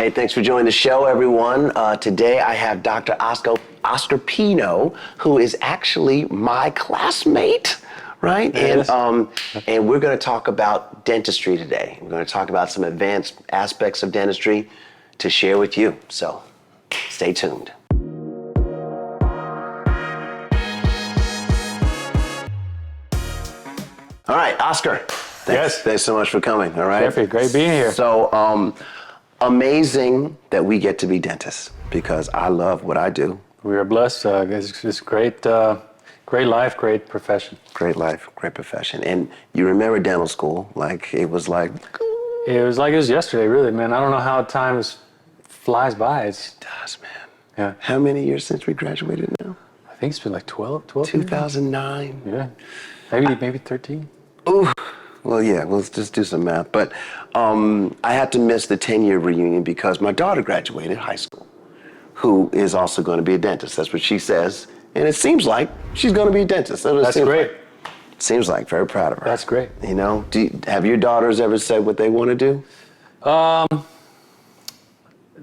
Hey, thanks for joining the show, everyone. Today I have Dr. Oscar Pinot, who is actually my classmate, right? Yes. And we're going to talk about dentistry today. We're going to talk about some advanced aspects of dentistry to share with you. So stay tuned. All right, Oscar. Thanks so much for coming. All right. Jeffrey, great being here. So, amazing that we get to be dentists because I love what I do. We are blessed. It's great, great life, great profession. Great life, great profession. And you remember dental school like it was like... It was like it was yesterday, really, man. I don't know how time flies by. It does, man. Yeah. How many years since we graduated now? I think it's been like 12 2009. Yeah. Maybe 13. Ooh. Well, yeah, let's just do some math. But I had to miss the 10-year reunion because my daughter graduated high school, who is also going to be a dentist. That's what she says. And it seems like she's going to be a dentist. That's great. Seems like. Very proud of her. That's great. You know, have your daughters ever said what they want to do?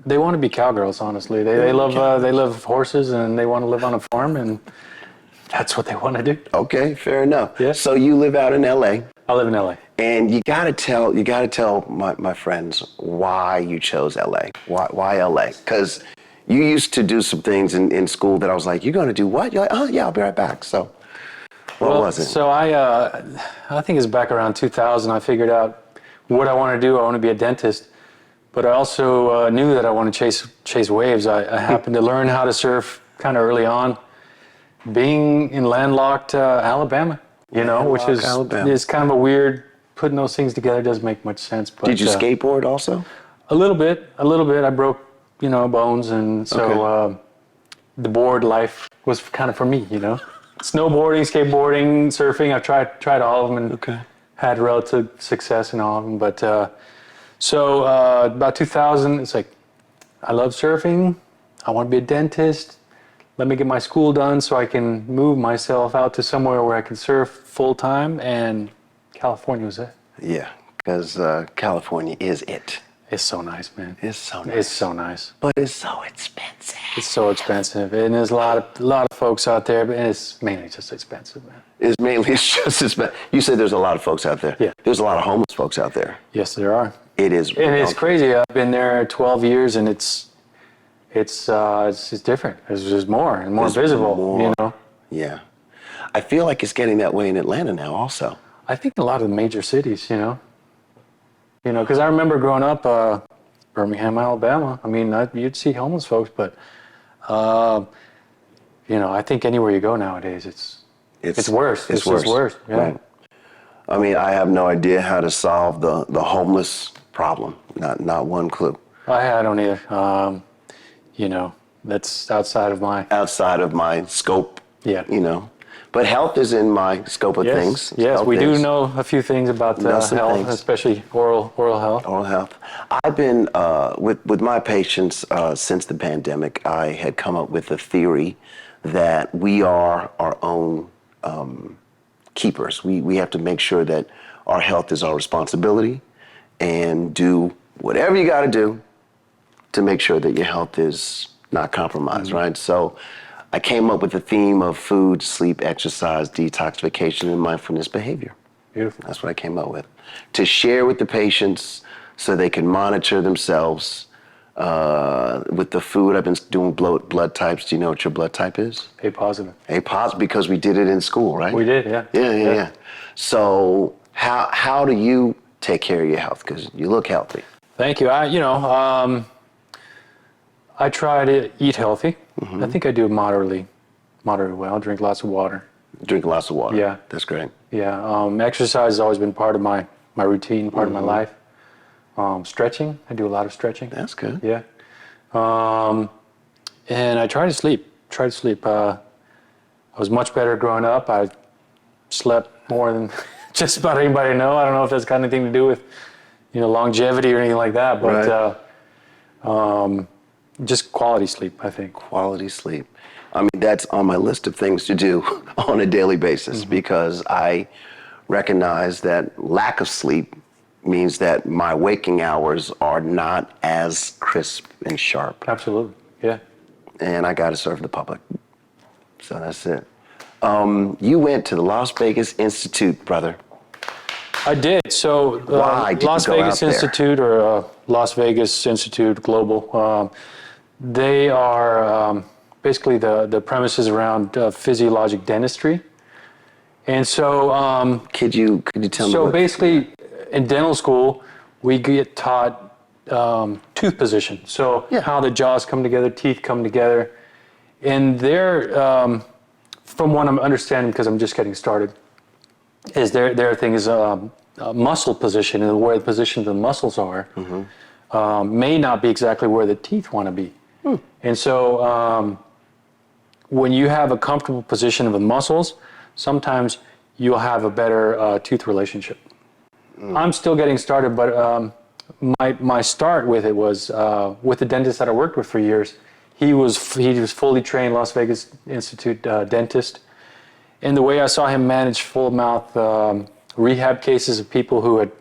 They want to be cowgirls, honestly. They love horses and they want to live on a farm, and that's what they want to do. Okay, fair enough. Yeah. So you live out in LA. I live in LA. And you gotta tell my friends why you chose LA. Why LA? Because you used to do some things in school that I was like, you're gonna do what? You're like, oh yeah, I'll be right back. So what was it? So I think it's back around 2000. I figured out what I want to do. I want to be a dentist, but I also knew that I want to chase waves. I happened to learn how to surf kind of early on, being in landlocked Alabama. You know, which is kind of a weird, putting those things together doesn't make much sense. But, did you skateboard also? A little bit. I broke, bones, and so the board life was kind of for me, Snowboarding, skateboarding, surfing, I've tried all of them and had relative success in all of them. But about 2000, it's like, I love surfing. I want to be a dentist. Let me get my school done so I can move myself out to somewhere where I can surf full time, and California was it. Yeah, because California is it. It's so nice, man. It's so nice. It's so nice. But it's so expensive. It's so expensive, and there's a lot of folks out there, but it's mainly just expensive, man. It's just expensive. You said there's a lot of folks out there. Yeah. There's a lot of homeless folks out there. Yes, there are. It is. And it's crazy. I've been there 12 years, and it's different. There's more and more visible, Yeah. I feel like it's getting that way in Atlanta now also. I think a lot of the major cities, because I remember growing up, Birmingham, Alabama. I mean, you'd see homeless folks, but, I think anywhere you go nowadays, it's worse. It's just worse. Yeah. Right. I mean, I have no idea how to solve the homeless problem. Not one clue. I don't either. That's outside of my scope. Yeah. But health is in my scope of things. Yes, we do know a few things about health, especially oral health. Oral health. I've been with my patients since the pandemic. I had come up with a theory that we are our own keepers. We have to make sure that our health is our responsibility, and do whatever you got to do to make sure that your health is not compromised, right? So I came up with the theme of food, sleep, exercise, detoxification, and mindfulness behavior. Beautiful. That's what I came up with. To share with the patients so they can monitor themselves with the food. I've been doing blood types. Do you know what your blood type is? A positive. A positive, because we did it in school, right? We did, yeah. Yeah. So how do you take care of your health? Because you look healthy. Thank you. I try to eat healthy. Mm-hmm. I think I do moderately well. Drink lots of water. Drink lots of water. Yeah. That's great. Yeah. Exercise has always been part of my routine, part of my life. Stretching. I do a lot of stretching. That's good. Yeah. And I try to sleep. I was much better growing up. I slept more than just about anybody I know. I don't know if that's got anything to do with, longevity or anything like that, but just quality sleep, I think. Quality sleep. I mean, that's on my list of things to do on a daily basis, because I recognize that lack of sleep means that my waking hours are not as crisp and sharp. Absolutely. Yeah. And I got to serve the public. So that's it. You went to the Las Vegas Institute, brother. I did. So Why did you Las go Vegas out there? Institute or Las Vegas Institute Global, they are basically the premises around physiologic dentistry. And so Could you tell me? so basically in dental school, we get taught tooth position. So Yeah. how the jaws come together, teeth come together. And they're, from what I'm understanding, because I'm just getting started, is their thing is muscle position, and where the position of the muscles are may not be exactly where the teeth want to be. And so when you have a comfortable position of the muscles, sometimes you'll have a better tooth relationship. I'm still getting started, but my start with it was with the dentist that I worked with for years. He was fully trained Las Vegas Institute dentist. And the way I saw him manage full mouth rehab cases of people who had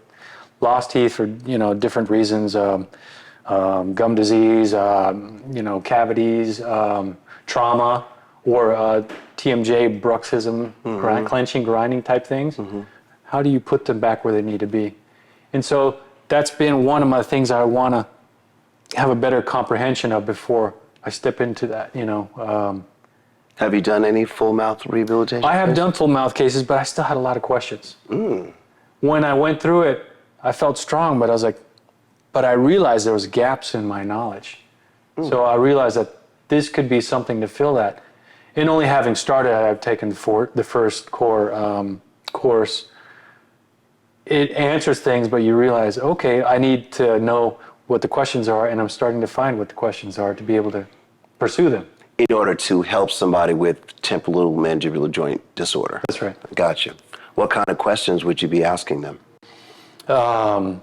lost teeth for different reasons, gum disease, cavities, trauma, or TMJ, bruxism, clenching, grinding type things. How do you put them back where they need to be? And so that's been one of my things I want to have a better comprehension of before I step into that. Have you done any full mouth rehabilitation? I have done full mouth cases, but I still had a lot of questions. When I went through it, I felt strong, but I was like, but I realized there was gaps in my knowledge. So I realized that this could be something to fill that. And only having started, I've taken the first core course. It answers things, but you realize, okay, I need to know what the questions are, and I'm starting to find what the questions are to be able to pursue them. In order to help somebody with temporal mandibular joint disorder. That's right. Gotcha. What kind of questions would you be asking them? Well,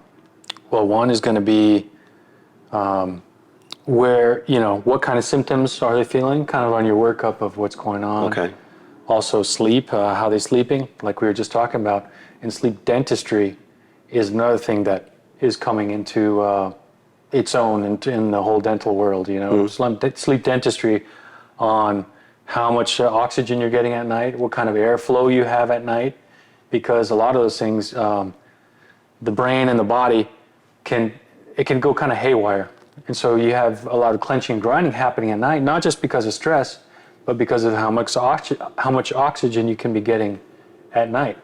one is going to be what kind of symptoms are they feeling, kind of on your workup of what's going on. Okay. Also sleep, how they're sleeping, like we were just talking about. And sleep dentistry is another thing that is coming into its own in the whole dental world, Sleep dentistry on how much oxygen you're getting at night, what kind of airflow you have at night, because a lot of those things, the brain and the body can go kind of haywire. And so you have a lot of clenching and grinding happening at night, not just because of stress, but because of how much oxygen you can be getting at night.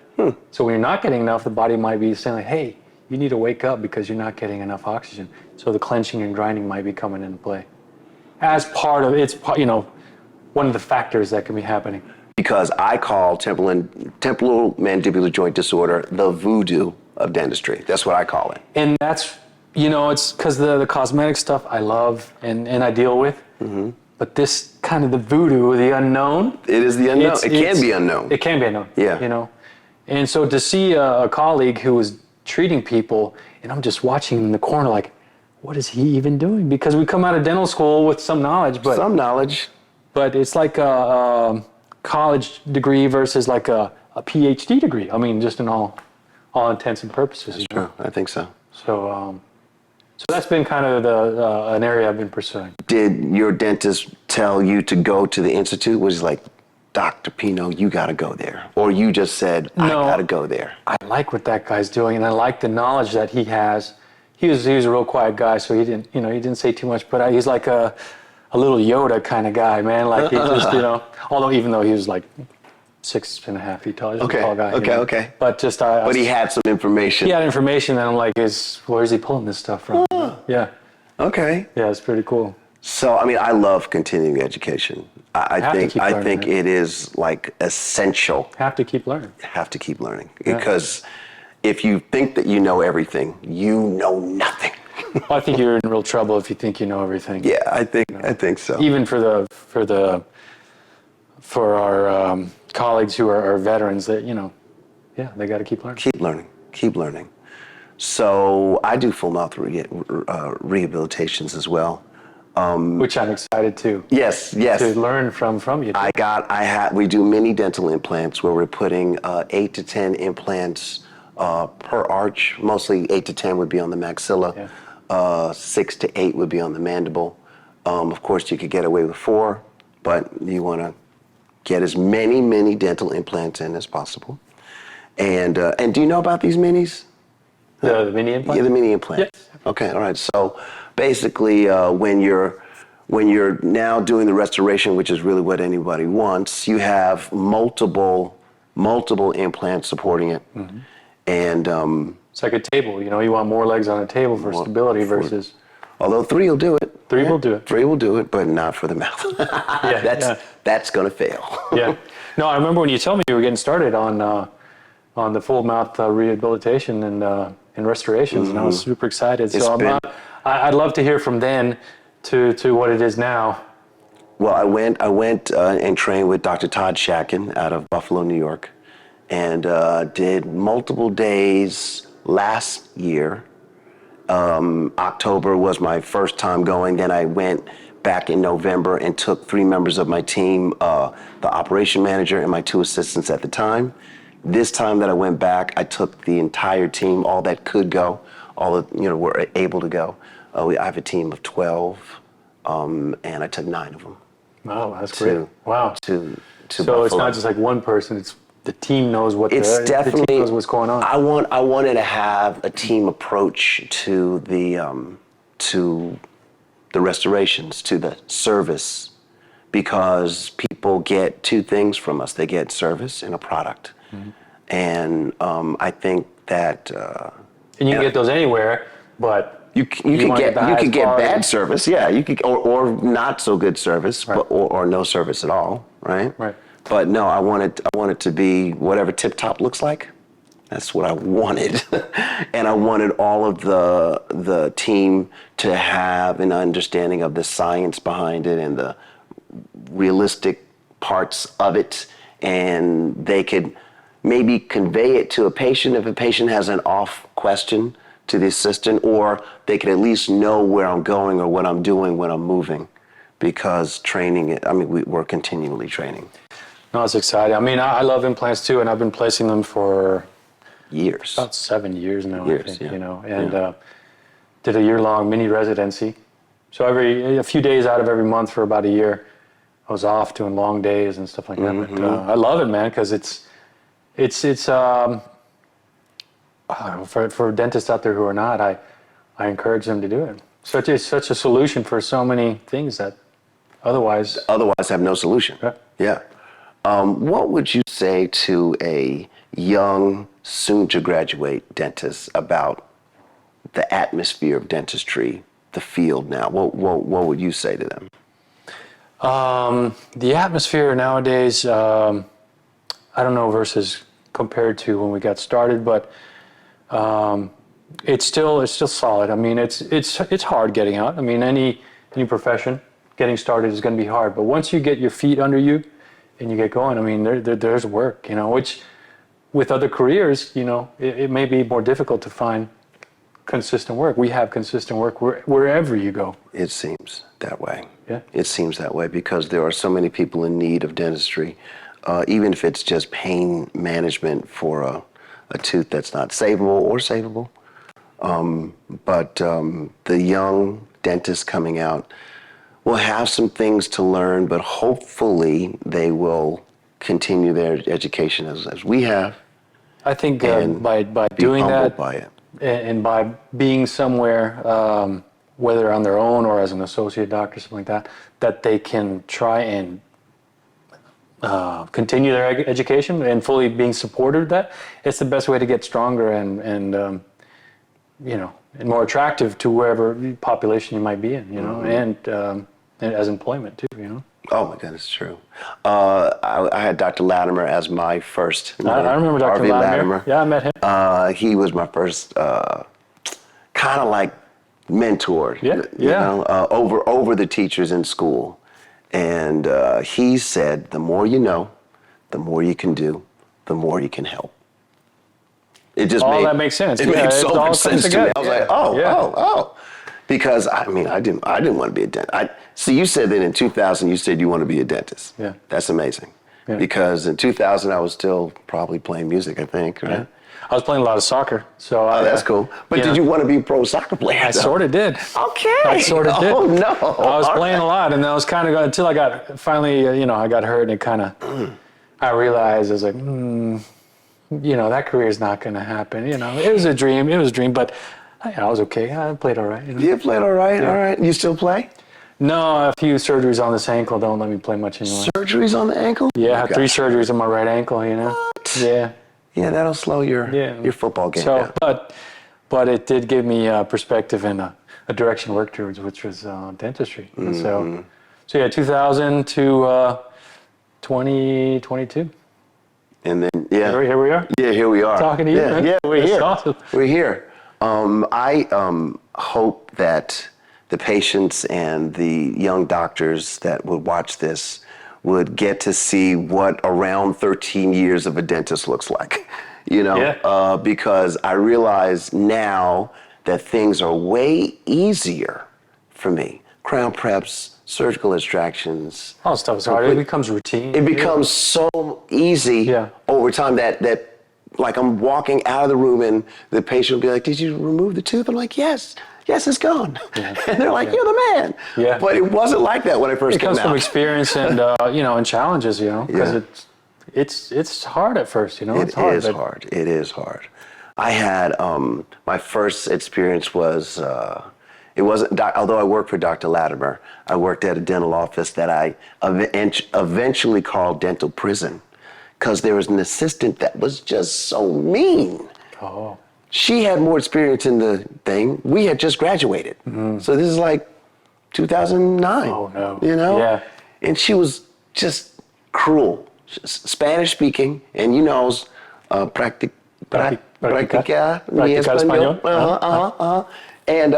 So when you're not getting enough, the body might be saying, like, hey, you need to wake up because you're not getting enough oxygen. So the clenching and grinding might be coming into play as part of one of the factors that can be happening. Because I call temporal mandibular joint disorder the voodoo of dentistry. That's what I call it. And that's, it's because the cosmetic stuff I love and I deal with. But this kind of the voodoo, the unknown. It is the unknown. It can be unknown. It can be unknown. Yeah. And so to see a colleague who was treating people, and I'm just watching him in the corner like, what is he even doing? Because we come out of dental school with some knowledge, but it's like a college degree versus like a PhD degree. I mean, just in all intents and purposes. That's true. I think so. So that's been kind of an area I've been pursuing. Did your dentist tell you to go to the institute? Was he like, Dr. Pinot, you got to go there? Or you just said, I got to go there? I like what that guy's doing, and I like the knowledge that he has. He was a real quiet guy, so he didn't say too much, but he's like a little Yoda kind of guy, man. Like he just, even though he was like 6.5 feet tall, he's a tall guy. Okay. But just But he had some information. He had information, and I'm like, where is he pulling this stuff from? Yeah. Okay. Yeah, it's pretty cool. So, I mean, I love continuing education. I think it is like essential. Have to keep learning. Have to keep learning. Because if you think that you know everything, you know nothing. Well, I think you're in real trouble if you think you know everything. Yeah, I think so. Even for our colleagues who are veterans, that they got to keep learning. Keep learning. So I do full mouth rehabilitations as well. Which I'm excited to. Yes. To learn from you. We do mini dental implants where we're putting 8 to 10 implants per arch. Mostly 8 to 10 would be on the maxilla. Yeah. 6 to 8 would be on the mandible. Of course, you could get away with 4, but you want to get as many dental implants in as possible. And do you know about these minis? The mini implant? Yeah, the mini implant. Yes. Okay, all right. So basically, when you're now doing the restoration, which is really what anybody wants, you have multiple implants supporting it, and It's like a table. You want more legs on a table for stability versus. although 3 will do it. 3 will do it. 3 will do it, but not for the mouth. That's gonna fail. Yeah. No, I remember when you told me you were getting started on the full mouth rehabilitation and restorations, and I was super excited. So I'd love to hear from then to what it is now. Well, I went and trained with Dr. Todd Shacken out of Buffalo, New York, and did multiple days last year. October was my first time going. Then I went back in November and took 3 members of my team, the operation manager and my 2 assistants at the time. This time that I went back, I took the entire team, all that could go, all that were able to go. I have a team of 12, and I took 9 of them. Wow, that's great. Wow. To So Buffalo. it's not just like one person; it's the team knows what It's the definitely team knows what's going on. I wanted to have a team approach to the restorations, to the service, because people get 2 things from us. They get service and a product, and I think that. And you can get those anywhere, but You could get quality. bad service, yeah. You could or not so good service, Right. or no service at all, right? Right. But no, I want it to be whatever tip top looks like. That's what I wanted, and I wanted all of the team to have an understanding of the science behind it and the realistic parts of it, and they could maybe convey it to a patient if a patient has an off question to the assistant, or they could at least know where I'm going or what I'm doing when I'm moving, because training, we're continually training. No, it's exciting. I mean, I love implants too, and I've been placing them for Years. about 7 years now, Years, I think, yeah. and did a year-long mini residency. So a few days out of every month for about a year, I was off doing long days and stuff like that. But I love it, man, because it's for dentists out there who are not, I encourage them to do it. Such a solution for so many things that otherwise Have no solution. Yeah. Yeah. What would you say to a young, soon-to-graduate dentist about the atmosphere of dentistry, the field now? What would you say to them? the atmosphere nowadays, I don't know versus compared to when we got started, but it's still solid. I mean, it's hard getting out. I mean, any profession getting started is going to be hard, but once you get your feet under you and you get going, I mean, there's work, which with other careers, it may be more difficult to find consistent work. We have consistent work wherever you go. It seems that way. Yeah. It seems that way because there are so many people in need of dentistry, even if it's just pain management for a tooth that's not savable or savable. But the young dentists coming out will have some things to learn, but hopefully they will continue their education as we have. I think And by Be doing humbled that by it. and by being somewhere, whether on their own or as an associate doctor, something like that, that they can try and continue their education and fully being supported of that, it's the best way to get stronger and more attractive to wherever population you might be in, and as employment too, Oh my goodness, true. I had Dr. Latimer as my first. I remember Dr. R.V. Latimer. Yeah, I met him. He was my first kind of like mentor. Yeah. Over the teachers in school, and he said, "The more you know, the more you can do, the more you can help." It just that makes sense. It Yeah, made so it all much comes sense to me. together. I was Yeah. like, oh. Because I didn't want to be a dentist. See, you said that in 2000, you said you want to be a dentist. Yeah. That's amazing. Yeah. Because in 2000, I was still probably playing music, I think, right? I was playing a lot of soccer. So Oh, that's cool. But did you want to be a pro soccer player? I sort of did. Okay. I sort of did. Oh, no. I was playing a lot, and I was kind of until I got finally, I got hurt, and it kind of, I realized I was like, that career is not going to happen. It was a dream. It was a dream, but I was okay. I played all right. You played all right. Yeah. All right. You still play? No, a few surgeries on this ankle don't let me play much anymore. Surgeries on the ankle? Yeah, I had 3 surgeries on my right ankle. What? Yeah. Yeah, that'll slow your football game down. But it did give me perspective and a direction to work towards, which was dentistry. Mm-hmm. So yeah, 2000 to 2022. And then here we are. Yeah, here we are. Talking to you. Yeah, man. we're here. Awesome. We're here. I hope that the patients and the young doctors that would watch this would get to see what around 13 years of a dentist looks like, because I realize now that things are way easier for me. Crown preps, surgical extractions. All stuff is hard. It becomes routine. It becomes so easy over time that like I'm walking out of the room and the patient will be like, "Did you remove the tooth?" I'm like, "Yes, it's gone." Yeah. And they're like, "You're the man." Yeah. But it wasn't like that when I first came out. It comes from experience and and challenges, because it's hard at first, It's hard. It is hard. I had my first experience was it wasn't, although I worked for Dr. Latimer, I worked at a dental office that I eventually called dental prison, because there was an assistant that was just so mean. Oh. She had more experience in the thing. We had just graduated. Mm-hmm. So this is like 2009. Oh, no. Yeah. And she was just cruel. Spanish speaking, and I was practicar mi español. And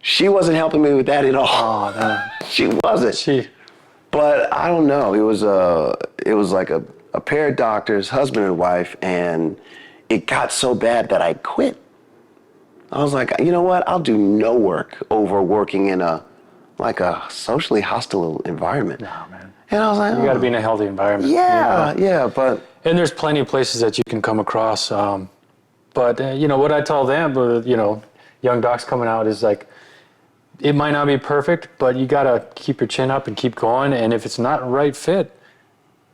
she wasn't helping me with that at all. Oh, no. She wasn't. But I don't know. It was like a pair of doctors, husband and wife, and it got so bad that I quit. I was like, you know what? I'll do no work over working in a socially hostile environment. No, man. And I was like, you got to be in a healthy environment. Yeah, but. And there's plenty of places that you can come across. But what I tell them, young docs coming out is like, it might not be perfect, but you got to keep your chin up and keep going. And if it's not right fit,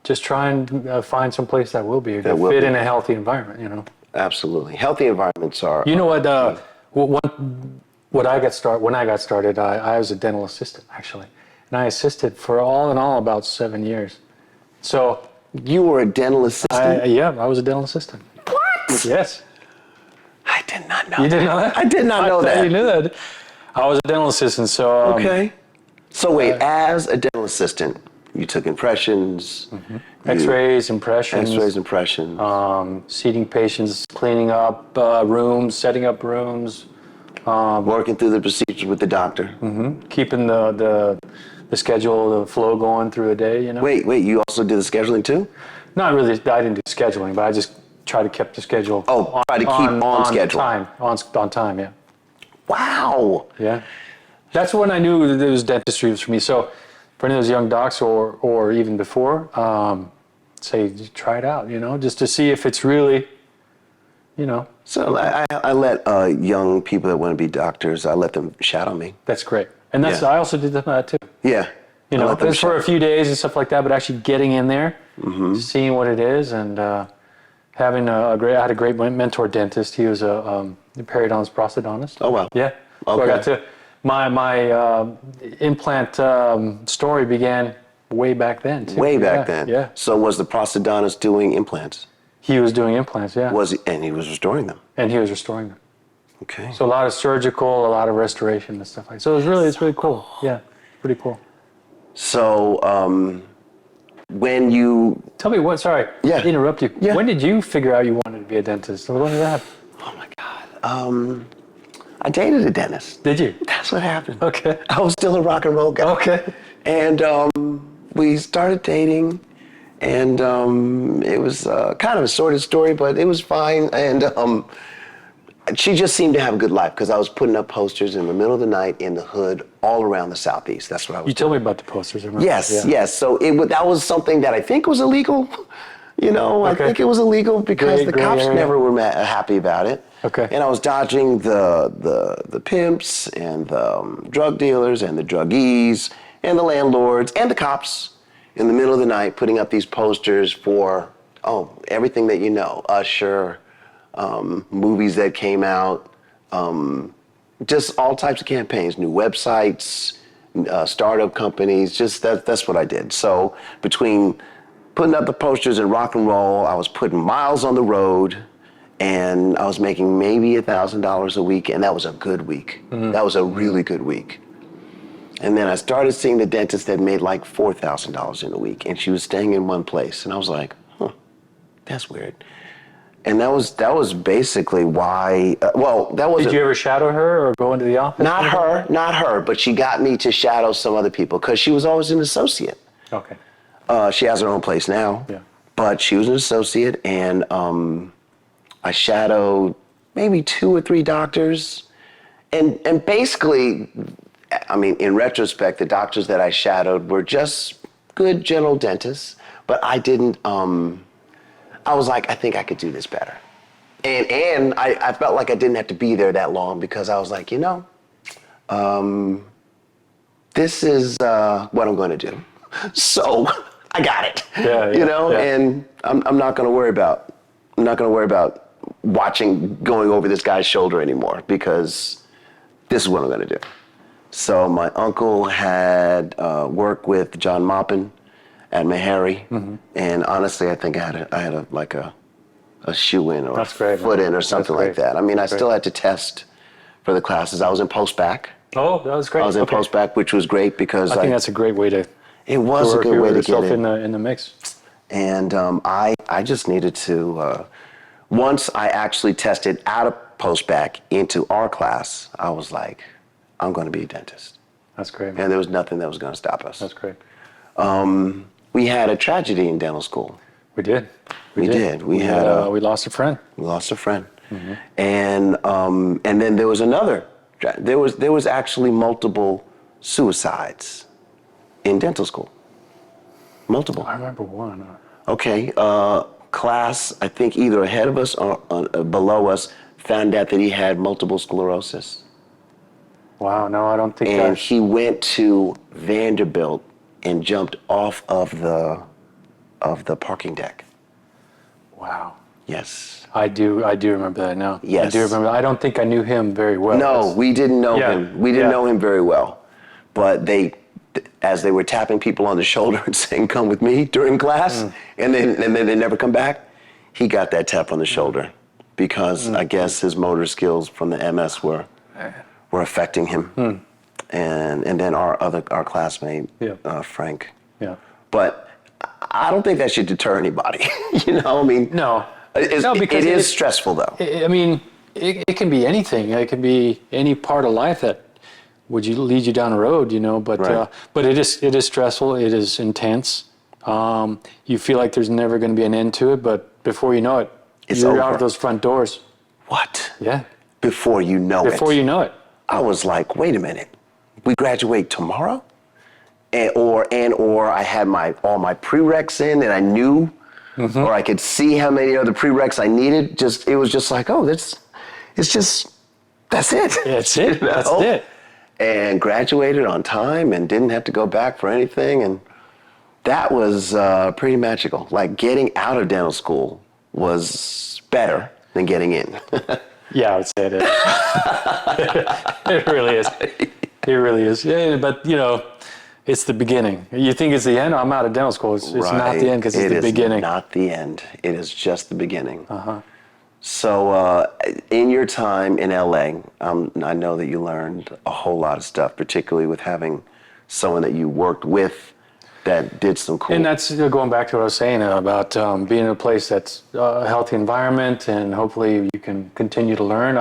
just try and find some place that will be a good fit in a healthy environment, Absolutely. Healthy environments are. You know what? When I got started, I was a dental assistant, actually. And I assisted for all in all about 7 years. So. You were a dental assistant? I was a dental assistant. What? Yes. I did not know that. You didn't know that? I did not know that. You knew that. I was a dental assistant, so. Okay. So wait, as a dental assistant, you took impressions. Mm-hmm. X-rays, impressions. Seating patients, cleaning up rooms, setting up rooms. Working through the procedures with the doctor. Mm-hmm. Keeping the schedule, the flow going through a day, Wait, you also did the scheduling too? Not really, I didn't do scheduling, but I just try to keep the schedule. Oh, try to keep on schedule. On time, yeah. Wow. Yeah. That's when I knew that it was dentistry was for me. So for any of those young docs or even before, say, try it out, just to see if it's really, So I let young people that want to be doctors, I let them shadow me. That's great. And I also did that too. Yeah. Just for a few days and stuff like that, but actually getting in there, seeing what it is, and having I had a great mentor dentist. He was a periodontist prosthodontist. Oh, wow. Yeah. Okay. So I got to, my implant story began way back then too. Way back then. Yeah. So was the prosthodontist doing implants? He was doing implants, yeah. And he was restoring them? And he was restoring them. Okay. So a lot of surgical, a lot of restoration and stuff like that. So it's really cool. Yeah, pretty cool. So when you... Tell me what, sorry to interrupt you. Yeah. When did you figure out you wanted to be a dentist? When did that happen? Oh my God. I dated a dentist. Did you? That's what happened. Okay. I was still a rock and roll guy. Okay. And we started dating, and it was kind of a sordid story, but it was fine. And she just seemed to have a good life, because I was putting up posters in the middle of the night in the hood all around the Southeast. That's what I was doing. You told me about the posters. I remember. Yes. So that was something that I think was illegal, I think it was illegal because the Gray cops area. never were happy about it. Okay. And I was dodging the pimps and the drug dealers and the druggies and the landlords and the cops in the middle of the night putting up these posters for, everything that you know, Usher, movies that came out, just all types of campaigns, new websites, startup companies, just that's what I did. So between putting up the posters and rock and roll, I was putting miles on the road, and I was making maybe $1,000 a week, and that was a good week. That was a really good week. And then I started seeing the dentist that made like $4,000 in a week, and she was staying in one place, and I was like, that's weird. And that was basically why. That was. Did you ever shadow her or go into the office? Not her, but she got me to shadow some other people because she was always an associate. Okay. She has her own place now. Yeah. But she was an associate, and I shadowed maybe 2 or 3 doctors, and basically, I mean, in retrospect, the doctors that I shadowed were just good general dentists, but I didn't. I was like, I think I could do this better, and I felt like I didn't have to be there that long because I was like, this is what I'm going to do, so I got it. And I'm not going to worry about. I'm not going to worry about going over this guy's shoulder anymore because this is what I'm going to do. So my uncle had worked with John Maupin at Meharry, and honestly, I think I had a shoe in or a foot in or something like that. I mean, I still had to test for the classes. I was in post-bac. Oh, that was great. I was in post-bac, which was great because I think that's a great way to. It was a good way to get in the mix. And I just needed to. Once I actually tested out of post-bac into our class, I was like, I'm going to be a dentist. That's great. And there was nothing that was going to stop us. That's great. We had a tragedy in dental school. We did. We did. We lost a friend. We lost a friend. And then there was another. There was actually multiple suicides in dental school. Multiple. I remember one. Okay. Class, I think either ahead of us or below us, found out that he had multiple sclerosis. Wow. No, I don't think. And he went to Vanderbilt and jumped off of the parking deck. Wow. Yes. I do remember that now. Yes. I do remember. I don't think I knew him very well. No, we didn't know him. We didn't know him very well. But as they were tapping people on the shoulder and saying, "Come with me" during class, and then they never come back, he got that tap on the shoulder because I guess his motor skills from the MS were affecting him. And then our classmate, Frank. Yeah. But I don't think that should deter anybody. I mean, No. Because it is stressful, though. I mean, it can be anything. It can be any part of life that would lead you down a road, But Right. But it is stressful. It is intense. You feel like there's never going to be an end to it, but before you know it, you're out of those front doors. What? Yeah. Before you know it. Before you know it. I was like, wait a minute. We graduate tomorrow? Or I had all my prereqs in and I knew, or I could see how many other prereqs I needed. It was just like, that's it. That's it. That's it. And graduated on time and didn't have to go back for anything. And that was pretty magical. Like getting out of dental school was better than getting in. Yeah, I would say it is. It really is. It really is. Yeah, but it's the beginning. You think it's the end? I'm out of dental school. It's not the end because it's the beginning. It is not the end. It is just the beginning. So in your time in LA, I know that you learned a whole lot of stuff, particularly with having someone that you worked with that did some cool. And that's going back to what I was saying about being in a place that's a healthy environment, and hopefully you can continue to learn.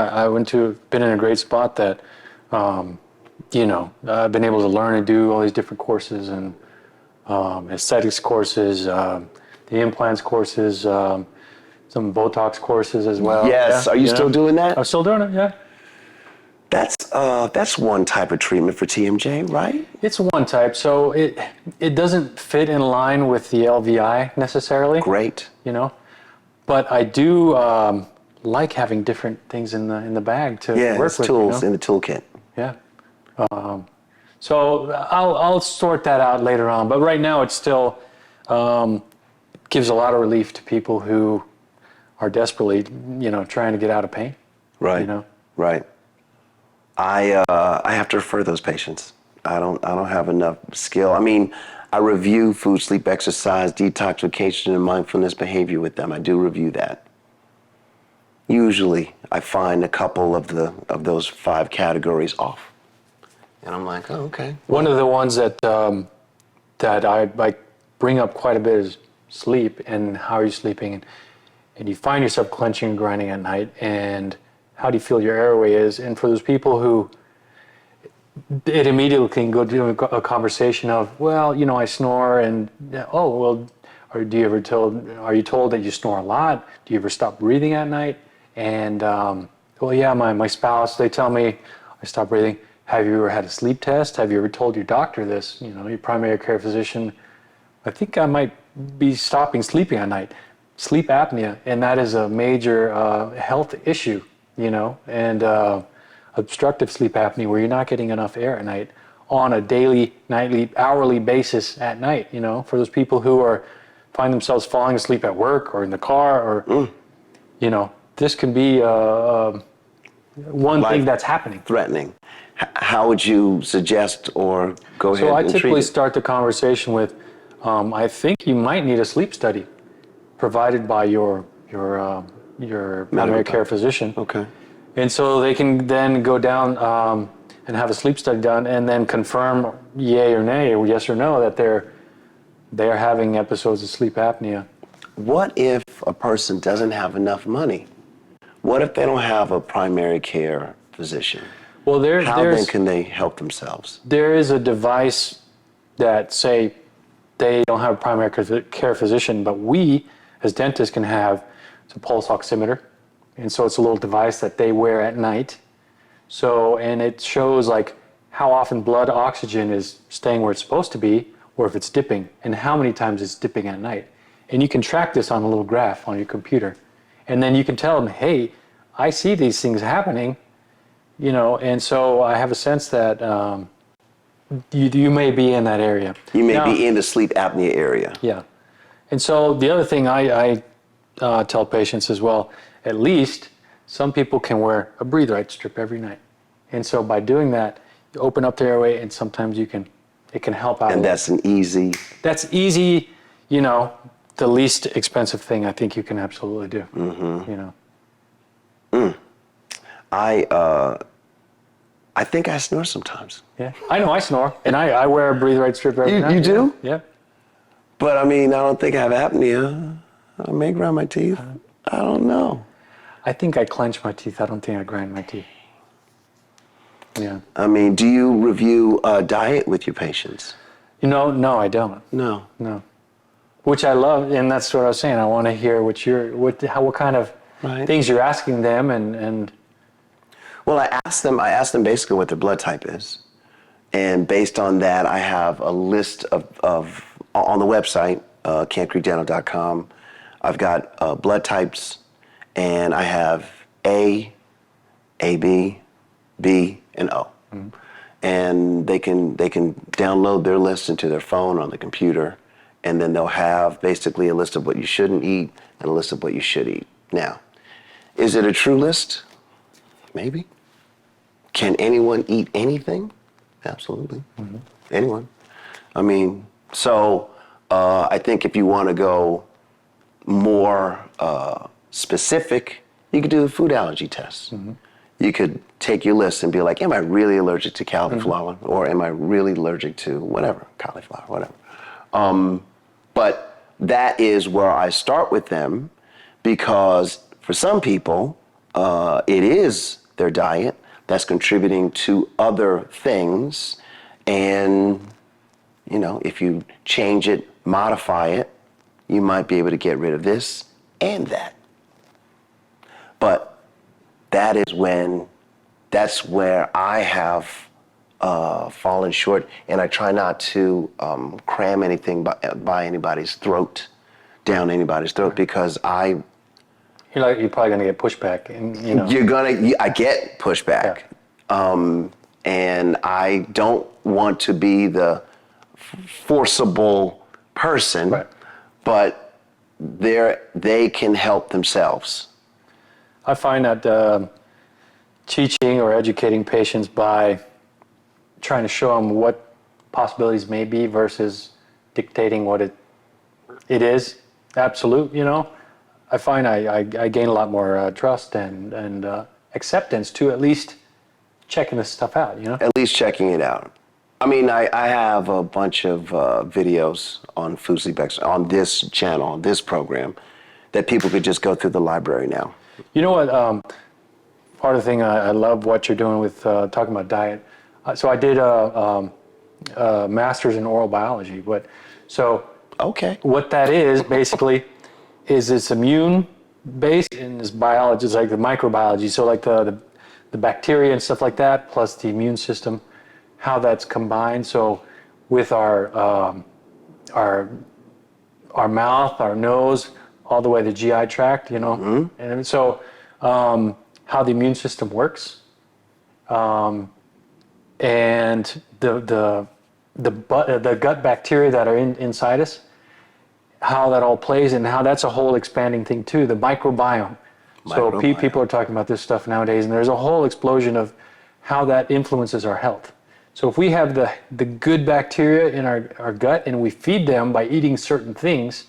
Been in a great spot that, I've been able to learn and do all these different courses and aesthetics courses, the implants courses, some Botox courses as well. Yes. Yeah, Are you still doing that? I'm still doing it. Yeah. That's one type of treatment for TMJ, right? It's one type, so it doesn't fit in line with the LVI necessarily. Great. You know, but I do like having different things in the bag to Yeah, work it's with. tools in the toolkit. Yeah. So I'll sort that out later on, but right now it still gives a lot of relief to people who are desperately, trying to get out of pain. Right. You know. Right. I have to refer those patients. I don't have enough skill. I mean, I review food, sleep, exercise, detoxification, and mindfulness behavior with them. I do review that. Usually, I find a couple of those 5 categories off, and I'm like, oh, okay. One of the ones that I bring up quite a bit is sleep and how are you sleeping, and you find yourself clenching and grinding at night, and how do you feel your airway is? And for those people who it immediately can go to a conversation of, well, I snore, and oh, well, are you told that you snore a lot? Do you ever stop breathing at night? And well, yeah, my spouse, they tell me I stop breathing. Have you ever had a sleep test? Have you ever told your doctor this? Your primary care physician, I think I might be stopping sleeping at night. Sleep apnea, and that is a major health issue, and obstructive sleep apnea, where you're not getting enough air at night on a daily, nightly, hourly basis at night, for those people who find themselves falling asleep at work or in the car, or, this can be one thing that's happening. Threatening. How would you suggest or go ahead So I and treat typically it? start the conversation with, I think you might need a sleep study provided by your primary care physician. Okay. And so they can then go down and have a sleep study done, and then confirm yay or nay, or yes or no, that they're having episodes of sleep apnea. What if a person doesn't have enough money? What if they don't have a primary care physician? Well, How then can they help themselves? there is a device that, say, they don't have a primary care physician, but we as dentists can have. It's a pulse oximeter, and so it's a little device that they wear at night. So, and it shows like how often blood oxygen is staying where it's supposed to be, or if it's dipping, and how many times it's dipping at night. And you can track this on a little graph on your computer, and then you can tell them, hey, I see these things happening, and so I have a sense that you may be in that area. You may be in the sleep apnea area. Yeah. And so the other thing I tell patients as well, at least some people can wear a breathe right strip every night. And so by doing that, you open up the airway, and sometimes it can help out. And that's That's easy, the least expensive thing I think you can absolutely do. Mm-hmm. I think I snore sometimes. Yeah. I know I snore, and I wear a breathe right strip every night. You do? Yeah. But I mean, I don't think I have apnea. I may grind my teeth. I don't know. I think I clench my teeth. I don't think I grind my teeth. Yeah. I mean, do you review diet with your patients? No, I don't. No. No. Which I love, and that's what I was saying. I want to hear what kind of things you're asking them, and. Well, I asked them basically what their blood type is, and based on that, I have a list of on the website, CampCreekDental.com. I've got blood types, and I have A, AB, B, and O. Mm-hmm. And they can download their list into their phone or on the computer, and then they'll have basically a list of what you shouldn't eat and a list of what you should eat. Now, is it a true list? Maybe. Can anyone eat anything? Absolutely. Mm-hmm. Anyone. I mean, so I think if you want to go more specific, you could do a food allergy test. Mm-hmm. You could take your list and be like, am I really allergic to cauliflower? Mm-hmm. Or am I really allergic to whatever, cauliflower, whatever. But that is where I start with them, because for some people, it is their diet that's contributing to other things. And, if you change it, modify it, you might be able to get rid of this and that. But that is when that's where I have fallen short, and I try not to cram anything by anybody's throat, down anybody's throat, because You're probably gonna get pushback, and I get pushback, Yeah. and I don't want to be the forcible person, Right. but they can help themselves. I find that teaching or educating patients by trying to show them what possibilities may be versus dictating what it is, absolute, I find I gain a lot more trust and acceptance to at least checking this stuff out, At least checking it out. I mean, I have a bunch of videos on food sleep on this channel, on this program, that people could just go through the library now. You know what? Part of the thing I love what you're doing with talking about diet. So I did a master's in oral biology. Okay. What that is basically is it's immune based and it's biology. It's like the microbiology. So like the bacteria and stuff like that, plus the immune system, how that's combined. So with our mouth, our nose, all the way to the GI tract, Mm-hmm. and so how the immune system works, and the gut bacteria that are inside us, how that all plays, and how that's a whole expanding thing too. The microbiome. So people are talking about this stuff nowadays, and there's a whole explosion of how that influences our health. So if we have the good bacteria in our gut and we feed them by eating certain things,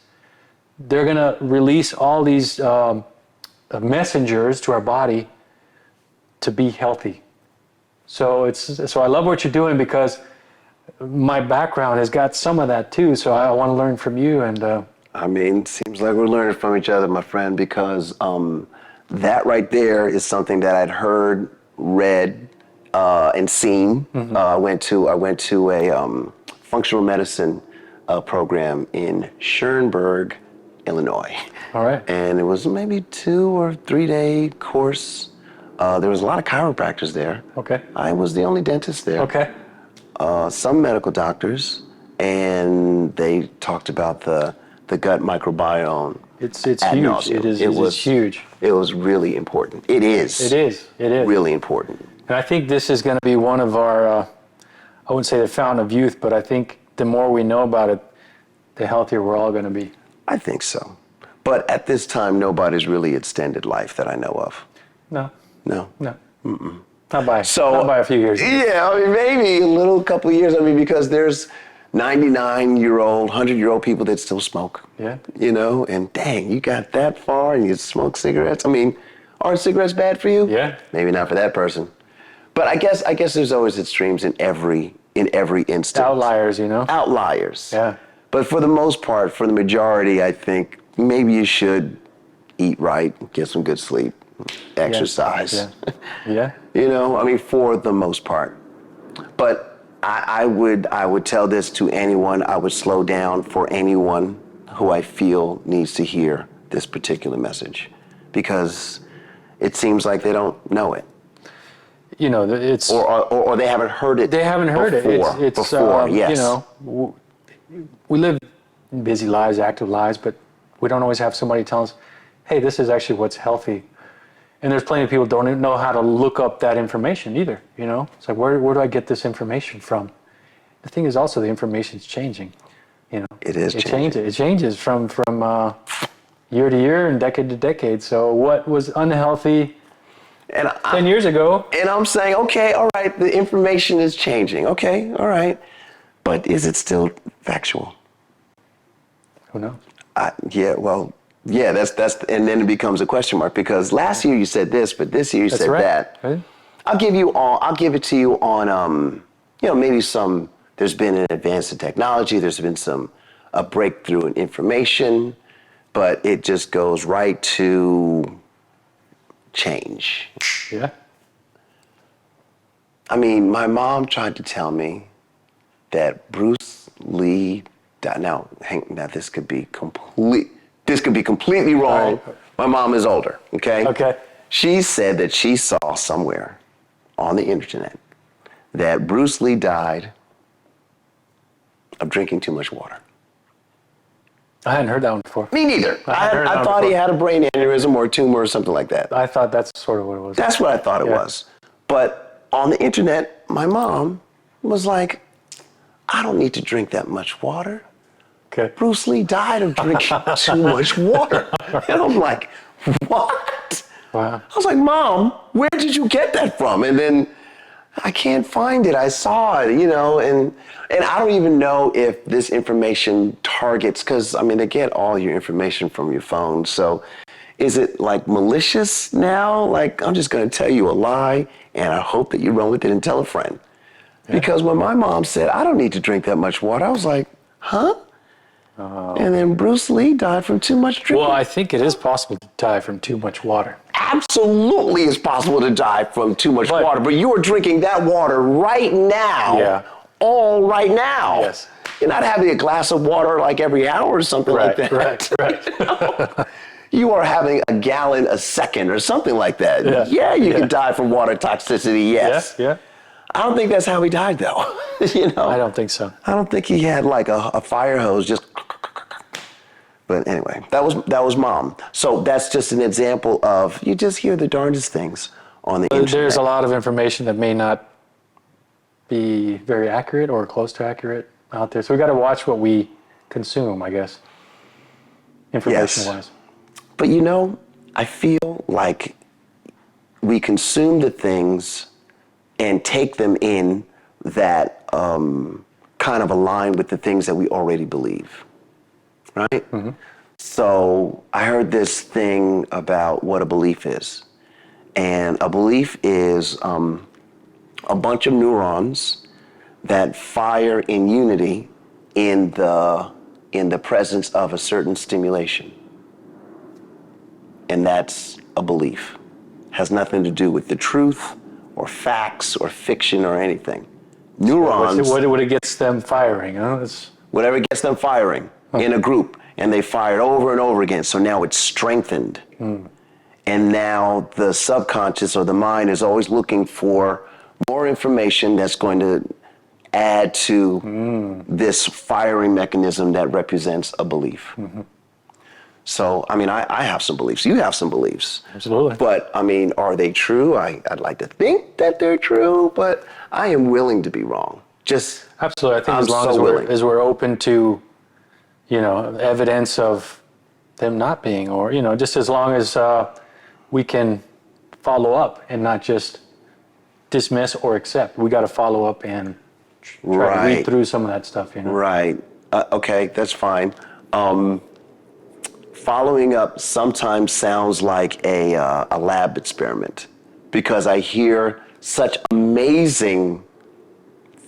they're going to release all these messengers to our body to be healthy. So I love what you're doing because my background has got some of that too. So I want to learn from you. And I mean, seems like we're learning from each other, my friend, because that right there is something that I'd heard, read, and seen. Mm-hmm. I went to a functional medicine program in Schönberg, Illinois. all right. And it was maybe 2 or 3 day course. There was a lot of chiropractors there. Okay. I was the only dentist there. Okay. Some medical doctors, and they talked about the gut microbiome. It's ad huge. nauseam. It's huge. It was really important. It is. It is. Really important. And I think this is going to be one of our, I wouldn't say the fountain of youth, but I think the more we know about it, the healthier we're all going to be. I think so. But at this time, nobody's really extended life that I know of. No. No. Not by a few years. Yeah, I mean, maybe a couple of years. I mean, because there's 99-year-old, 100-year-old people that still smoke. Yeah. And dang, you got that far and you smoke cigarettes. I mean, aren't cigarettes bad for you? Yeah. Maybe not for that person. But I guess there's always extremes in every instance. Outliers, Outliers. Yeah. But for the most part, for the majority, I think maybe you should eat right, get some good sleep, exercise. Yeah. I mean, for the most part. But I would tell this to anyone. I would slow down for anyone who I feel needs to hear this particular message, because it seems like they don't know it. It's or they haven't heard it. They haven't heard before, it. It's before, yes. We live busy lives, active lives, but we don't always have somebody tell us, hey, this is actually what's healthy. And there's plenty of people who don't even know how to look up that information either, It's like, where do I get this information from? The thing is also the information's changing, It is changing. It changes from year to year and decade to decade. So what was unhealthy 10 years ago? And I'm saying, okay, all right, the information is changing. Okay, all right. But is it still factual? Who knows? That's and then it becomes a question mark, because last year you said this, but this year you said that. Right. I'll give it to you on maybe there's been an advance in technology, there's been a breakthrough in information, but it just goes right to change. Yeah. I mean, my mom tried to tell me that Bruce Lee died. Now this could be completely wrong. Right. My mom is older, okay? Okay. She said that she saw somewhere on the internet that Bruce Lee died of drinking too much water. I hadn't heard that one before. Me neither. heard that I thought he before. had a brain aneurysm or a tumor or something like that. I thought that's sort of what it was. That's what I thought it Yeah. was. But on the internet, my mom was like, I don't need to drink that much water. Okay. Bruce Lee died of drinking too much water. And I'm like, what? Wow. I was like, Mom, where did you get that from? And then I can't find it. I saw it, you know, and I don't even know if this information targets, because, I mean, they get all your information from your phone. So is it like malicious now? Like, I'm just going to tell you a lie, and I hope that you run with it and tell a friend. Yeah. Because when my mom said, I don't need to drink that much water, I was like, huh? And then Bruce Lee died from too much drinking. Well, I think it is possible to die from too much water. Absolutely, it's possible to die from too much water, but you are drinking that water right now. Yeah. All right now. Yes. You're not having a glass of water like every hour or something like that. Right. You are having a gallon a second or something like that. Yeah. You can die from water toxicity, yes. Yeah. I don't think that's how he died, though. You know? I don't think so. I don't think he had like a fire hose just. But anyway, that was Mom. So that's just an example of, you just hear the darndest things on the internet. There's a lot of information that may not be very accurate or close to accurate out there. So we got to watch what we consume, I guess, information-wise. But you know, I feel like we consume the things and take them in that kind of align with the things that we already believe, right? Mm-hmm. So I heard this thing about what a belief is. And a belief is a bunch of neurons that fire in unity in the presence of a certain stimulation. And that's a belief. Has nothing to do with the truth or facts or fiction or anything. Neurons. What it gets them firing, huh? Whatever gets them firing in a group, and they fire it over and over again. So now it's strengthened. And now the subconscious or the mind is always looking for more information that's going to add to this firing mechanism that represents a belief. Mm-hmm. So, I mean, I have some beliefs. You have some beliefs. Absolutely. But, I mean, are they true? I'd like to think that they're true, but I am willing to be wrong. Just absolutely. I think I'm as long as we're open to, you know, evidence of them not being, or, you know, just as long as we can follow up and not just dismiss or accept. We got to follow up and try to read through some of that stuff, you know. Right. Okay, that's fine. Following up sometimes sounds like a lab experiment, because I hear such amazing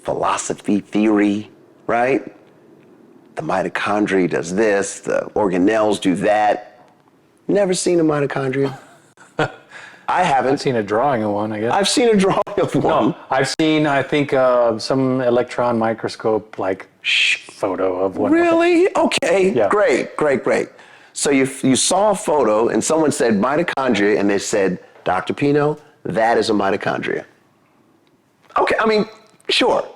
philosophy, theory, right? The mitochondria does this, the organelles do that. Never seen a mitochondria. I haven't. I've seen a drawing of one, I guess. I've seen a drawing of one. No, I've seen, I think, some electron microscope, like, photo of one. Really? Okay, Yeah. Great. So you saw a photo and someone said mitochondria and they said, Dr. Pinot, that is a mitochondria. Okay, I mean, sure.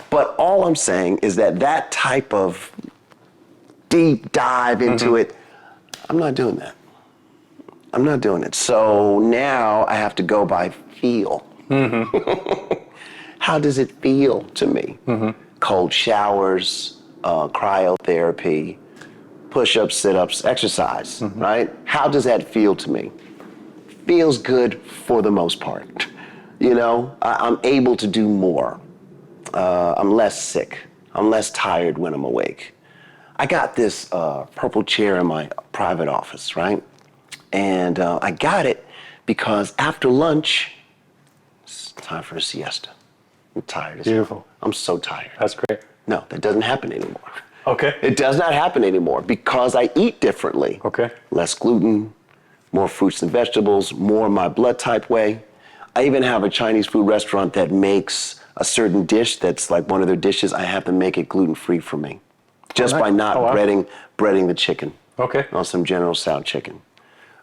But all I'm saying is that type of deep dive into it, I'm not doing that. I'm not doing it. So now I have to go by feel. How does it feel to me? Cold showers, cryotherapy, push-ups, sit-ups, exercise, right? How does that feel to me? Feels good for the most part. You know, I'm able to do more. I'm less sick. I'm less tired when I'm awake. I got this purple chair in my private office, right? And I got it because after lunch, it's time for a siesta. I'm tired as hell. Beautiful. I'm so tired. That's great. No, that doesn't happen anymore. Okay. It does not happen anymore because I eat differently. Okay. Less gluten, more fruits and vegetables, more my blood type way. I even have a Chinese food restaurant that makes a certain dish that's like one of their dishes. I have to make it gluten-free for me, just by not breading the chicken. Okay. On some General Tso chicken.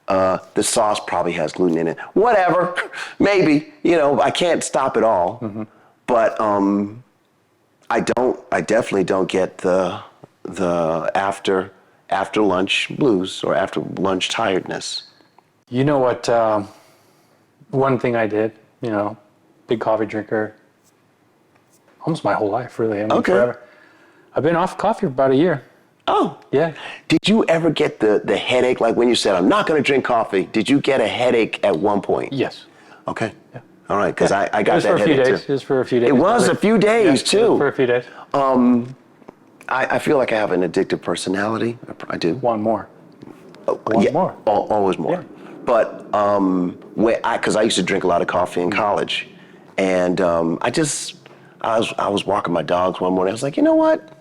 The sauce probably has gluten in it. Whatever, maybe. I can't stop it all. But I definitely don't get the after lunch blues or after lunch tiredness. You know what? One thing I did, big coffee drinker, almost my whole life, really. I mean, Okay. forever. I've been off coffee for about a year. Oh. Yeah. Did you ever get the headache, like when you said, I'm not going to drink coffee? Did you get a headache at one point? Yes. Okay. Yeah. All right, because I It got was that for a few headache days. too. It was for a few days. It was a few days Yeah, too. for a few days. I feel like I have an addictive personality. I do. Want more. Want more. Always more. Yeah. But because I used to drink a lot of coffee in college, and I was walking my dogs one morning. I was like, you know what?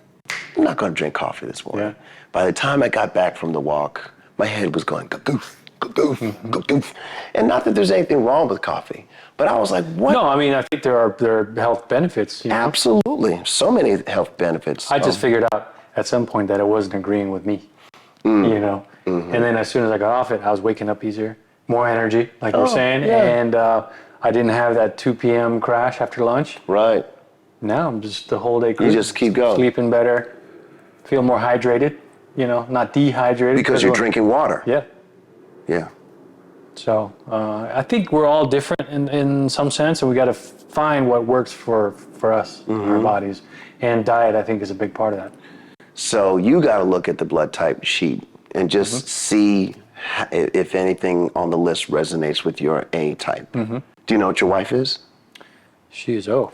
I'm not going to drink coffee this morning. Yeah. By the time I got back from the walk, my head was going goof, goof, goof. And not that there's anything wrong with coffee, but I was like, what? No, I mean, I think there are health benefits. Absolutely. So many health benefits. I just figured out at some point that it wasn't agreeing with me, And then as soon as I got off it, I was waking up easier, more energy, like you're saying, yeah. and I didn't have that 2 p.m. crash after lunch. Right. Now I'm just the whole day cruising. You just keep going. Sleeping better, feel more hydrated, not dehydrated. Because you're drinking water. Yeah. Yeah. So I think we're all different in some sense, and we got to find what works for us, our bodies. And diet, I think, is a big part of that. So you got to look at the blood type sheet and just see if anything on the list resonates with your A type. Do you know what your wife is? She is O.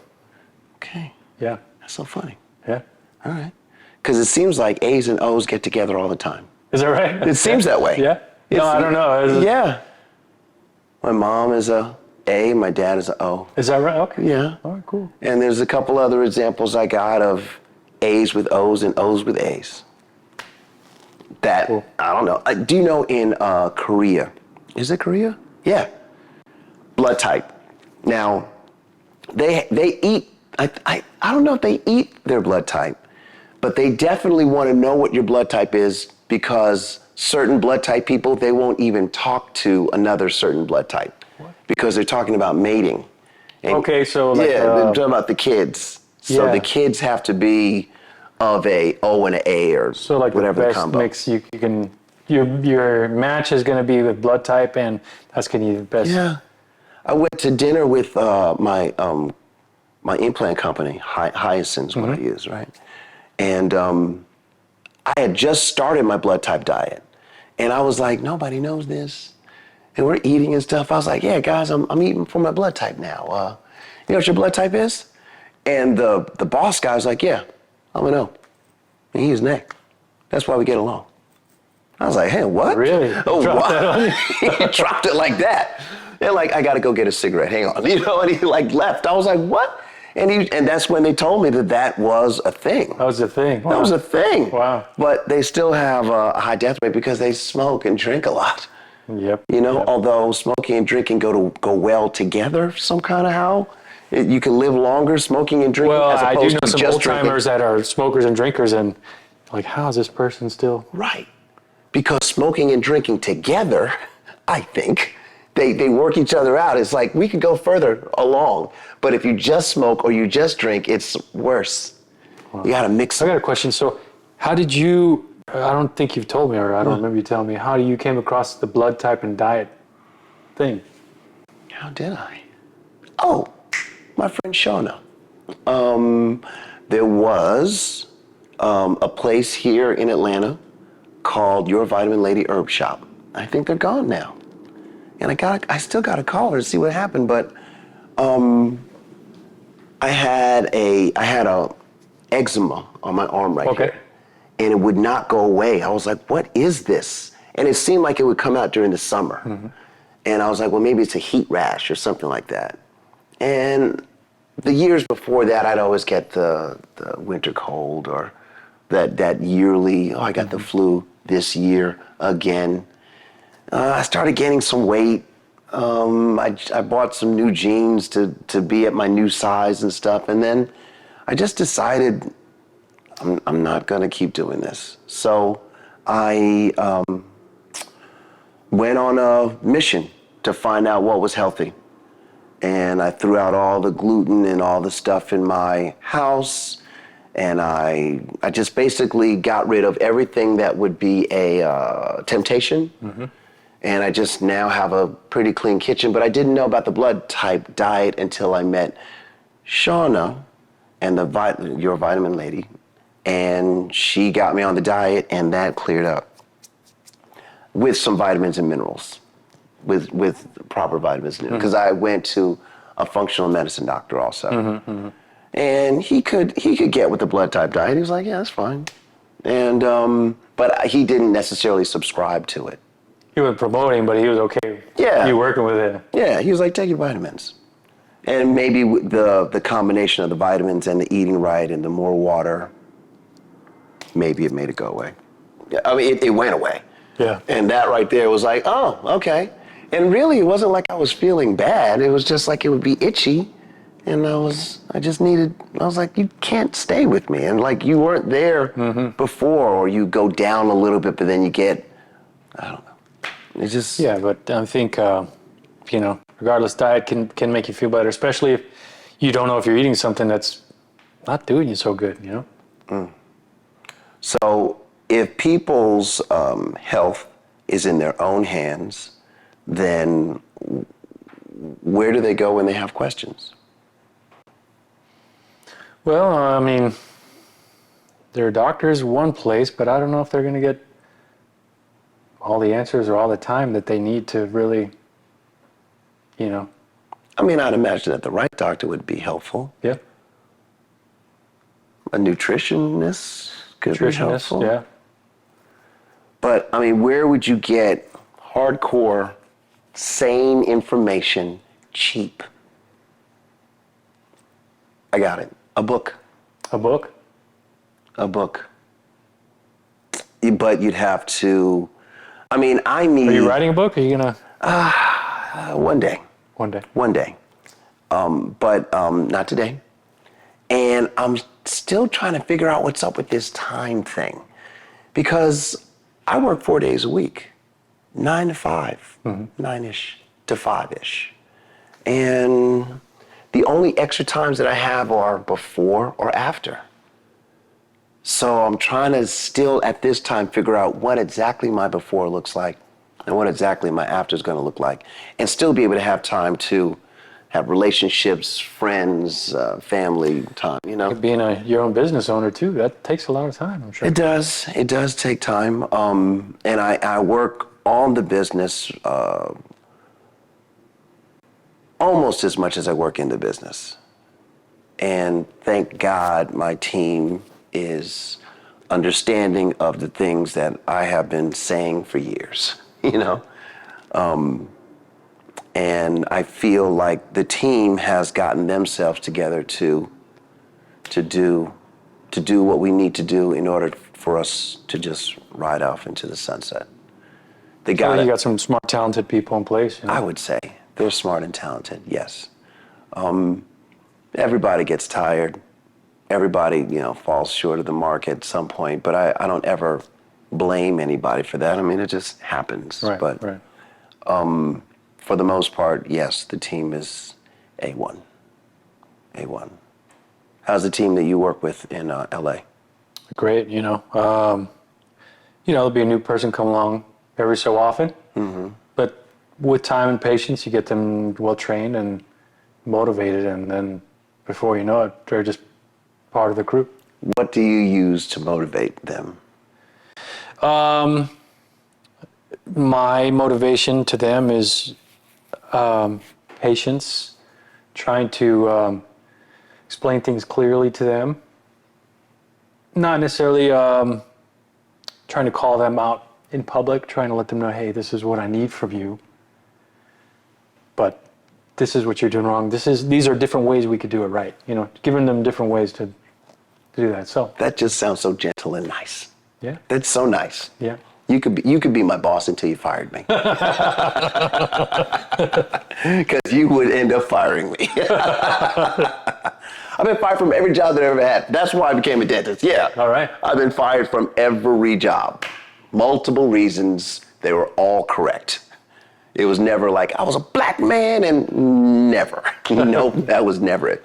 Okay. Yeah. That's so funny. Yeah. All right. Because it seems like A's and O's get together all the time. Is that right? It seems that way. Yeah. No, I don't know. Yeah. My mom is a A, my dad is a O. Is that right? Okay. Yeah. All right, cool. And there's a couple other examples I got of A's with O's and O's with A's. That, Cool. I don't know. Do you know in Korea, is it Korea? Yeah. Blood type. Now, they eat, I don't know if they eat their blood type, but they definitely want to know what your blood type is because certain blood type people, they won't even talk to another certain blood type because they're talking about mating. And Okay, so like, they're talking about the kids. So Yeah. the kids have to be of a O and an A or so like whatever the the best combo. mix you can, your match is going to be with blood type, and that's going to be the best. Yeah. I went to dinner with my implant company, Hyacinth is what I use, right? And I had just started my blood type diet. And I was like, nobody knows this. And we're eating and stuff. I was like, yeah, guys, I'm eating for my blood type now. You know what your blood type is? And the boss guy was like, yeah, I'm an O. And he's an A. That's why we get along. I was like, hey, what? Really? Oh, Dropped wow. that on you? He dropped it like that. And like, I got to go get a cigarette. Hang on. And he like left. I was like, what? And that's when they told me that was a thing. That was the thing. Wow. That was a thing. Wow. But they still have a high death rate because they smoke and drink a lot. Yep. Yep. Although smoking and drinking go well together some kind of how. You can live longer smoking and drinking Well, as I do opposed know to some just old timers that are smokers and drinkers, and like, how is this person still? Right. Because smoking and drinking together, I think, they work each other out. It's like we could go further along, but if you just smoke or you just drink, it's worse. Wow. You got to mix I them. got a question. So, how did you? I don't think you've told me, or I don't remember you telling me how you came across the blood type and diet thing. How did I? Oh, my friend Shauna. There was a place here in Atlanta called Your Vitamin Lady Herb Shop. I think they're gone now. And I still got to call her to see what happened, but I had a eczema on my arm right here, and it would not go away. I was like, what is this? And it seemed like it would come out during the summer. And I was like, well, maybe it's a heat rash or something like that. And the years before that, I'd always get the winter cold or that yearly, I got the flu this year again. I started gaining some weight. I bought some new jeans to be at my new size and stuff. And then I just decided I'm not going to keep doing this. So I went on a mission to find out what was healthy. And I threw out all the gluten and all the stuff in my house. And I just basically got rid of everything that would be a temptation. Mm-hmm. And I just now have a pretty clean kitchen. But I didn't know about the blood type diet until I met Shauna and your vitamin lady. And she got me on the diet, and that cleared up with some vitamins and minerals, with proper vitamins and minerals. Because I went to a functional medicine doctor also. Mm-hmm, mm-hmm. And he could get with the blood type diet. He was like, yeah, that's fine. And but he didn't necessarily subscribe to it. He was promoting, but he was okay. Yeah. You working with it. Yeah, he was like, take your vitamins. And maybe the combination of the vitamins and the eating right and the more water, maybe it made it go away. Yeah, I mean, it went away. Yeah. And that right there was like, oh, okay. And really, it wasn't like I was feeling bad. It was just like it would be itchy. And I was like, you can't stay with me. And like, you weren't there before, or you go down a little bit, but then you get, I don't know. It's just. Yeah, but I think, regardless, diet can make you feel better, especially if you don't know if you're eating something that's not doing you so good, So if people's health is in their own hands, then where do they go when they have questions? Well, I mean, there are doctors one place, but I don't know if they're going to get all the answers or all the time that they need to really, I mean, I'd imagine that the right doctor would be helpful. Yeah. A nutritionist could be helpful. Yeah. But, I mean, where would you get hardcore, sane information cheap? I got it. A book. A book? A book. But you'd have to, I mean, I need. Are you writing a book? Or are you going to? One day. One day. One day. But not today. And I'm still trying to figure out what's up with this time thing. Because I work 4 days a week, 9 to 5, 9-ish to 5-ish. And the only extra times that I have are before or after. So I'm trying to still at this time figure out what exactly my before looks like and what exactly my after is going to look like, and still be able to have time to have relationships, friends, family time, Being your own business owner too, that takes a lot of time, I'm sure. It does. It does take time. And I work on the business almost as much as I work in the business. And thank God my team is understanding of the things that I have been saying for years, And I feel like the team has gotten themselves together to do what we need to do in order for us to just ride off into the sunset. You got some smart, talented people in place. I would say they're smart and talented. Yes. Everybody gets tired. Everybody, falls short of the mark at some point. But I don't ever blame anybody for that. I mean, it just happens. Right. But right. For the most part, yes, the team is A1. A1. How's the team that you work with in LA? Great. There'll be a new person come along every so often. Mm-hmm. But with time and patience, you get them well trained and motivated, and then before you know it, they're just part of the crew. What do you use to motivate them? My motivation to them is patience, trying to explain things clearly to them. Not necessarily trying to call them out in public, trying to let them know, hey, this is what I need from you. But this is what you're doing wrong. These are different ways we could do it right. Giving them different ways to do that. So that just sounds so gentle and nice. Yeah. That's so nice. Yeah. You could be my boss until you fired me. Because you would end up firing me. I've been fired from every job that I ever had. That's why I became a dentist. Yeah. All right. I've been fired from every job. Multiple reasons. They were all correct. It was never like, I was a black man and never. Nope, that was never it.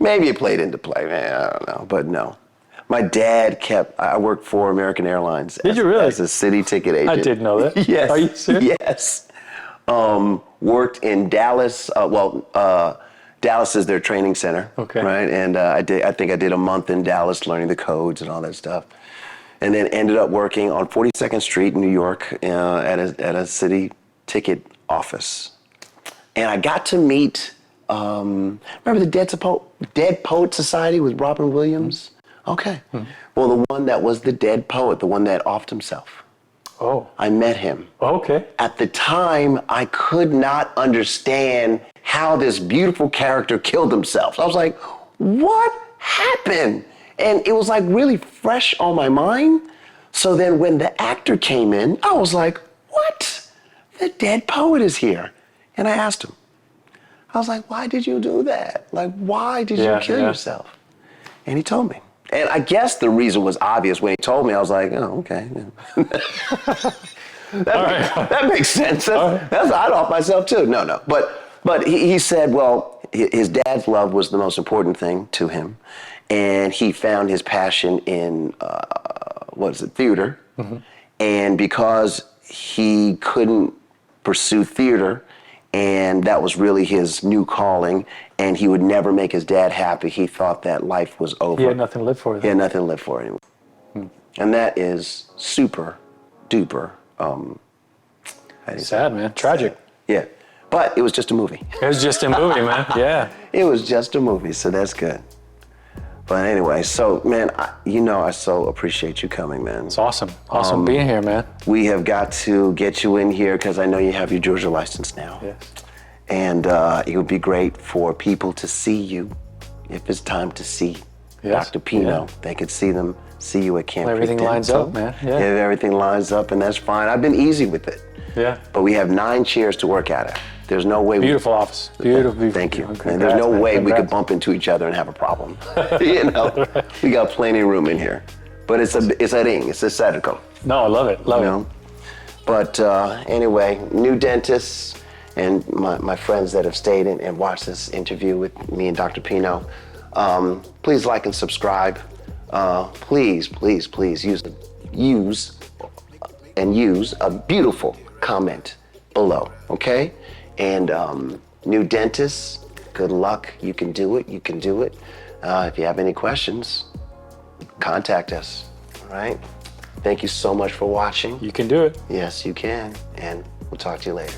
Maybe it played into play, man, I don't know, but no. My dad I worked for American Airlines. Did you really? As a city ticket agent. I didn't know that. Yes. Are you serious? Yes. Worked in Dallas. Dallas is their training center. Okay. Right, and I think I did a month in Dallas learning the codes and all that stuff, and then ended up working on 42nd Street in New York at a city ticket office, and I got to meet. Remember the Dead Poet Society with Robin Williams? Okay. Mm-hmm. Well, the one that was the dead poet, the one that offed himself. Oh. I met him. Okay. At the time, I could not understand how this beautiful character killed himself. I was like, what happened? And it was like really fresh on my mind. So then when the actor came in, I was like, what? The dead poet is here. And I asked him. I was like, why did you do that? Like, why did you kill yourself? And he told me. And I guess the reason was obvious when he told me. I was like, oh, okay. That makes sense. I'd off myself too. No. But he said, well, his dad's love was the most important thing to him. And he found his passion in, theater. Mm-hmm. And because he couldn't pursue theater, and that was really his new calling, and he would never make his dad happy. He thought that life was over. He had nothing to live for. He had nothing to live for anymore. And that is super duper. Sad, man. Tragic. Yeah. But it was just a movie. It was just a movie, man. Yeah. It was just a movie, so that's good. But anyway, so, man, I so appreciate you coming, man. It's awesome. Awesome being here, man. We have got to get you in here because I know you have your Georgia license now. Yes. And it would be great for people to see you if it's time to see Dr. Pinot. Yeah. They could see you at Camp Everything lines up, man. Yeah. If everything lines up, and that's fine. I've been easy with it. Yeah. But we have 9 chairs to work at it. There's no way. Beautiful office. Beautiful. Thank you. Congrats, and there's no way we could Congrats. bump into each other and have a problem. We got plenty of room in here. But it's a ring. It's aesthetical. No, I love it. Love it. But anyway, new dentists and my friends that have stayed in and watched this interview with me and Dr. Pinot, please like and subscribe. Please use a beautiful comment below, okay? And new dentists, good luck. You can do it. If you have any questions, contact us, all right? Thank you so much for watching. You can do it. Yes, you can. And we'll talk to you later.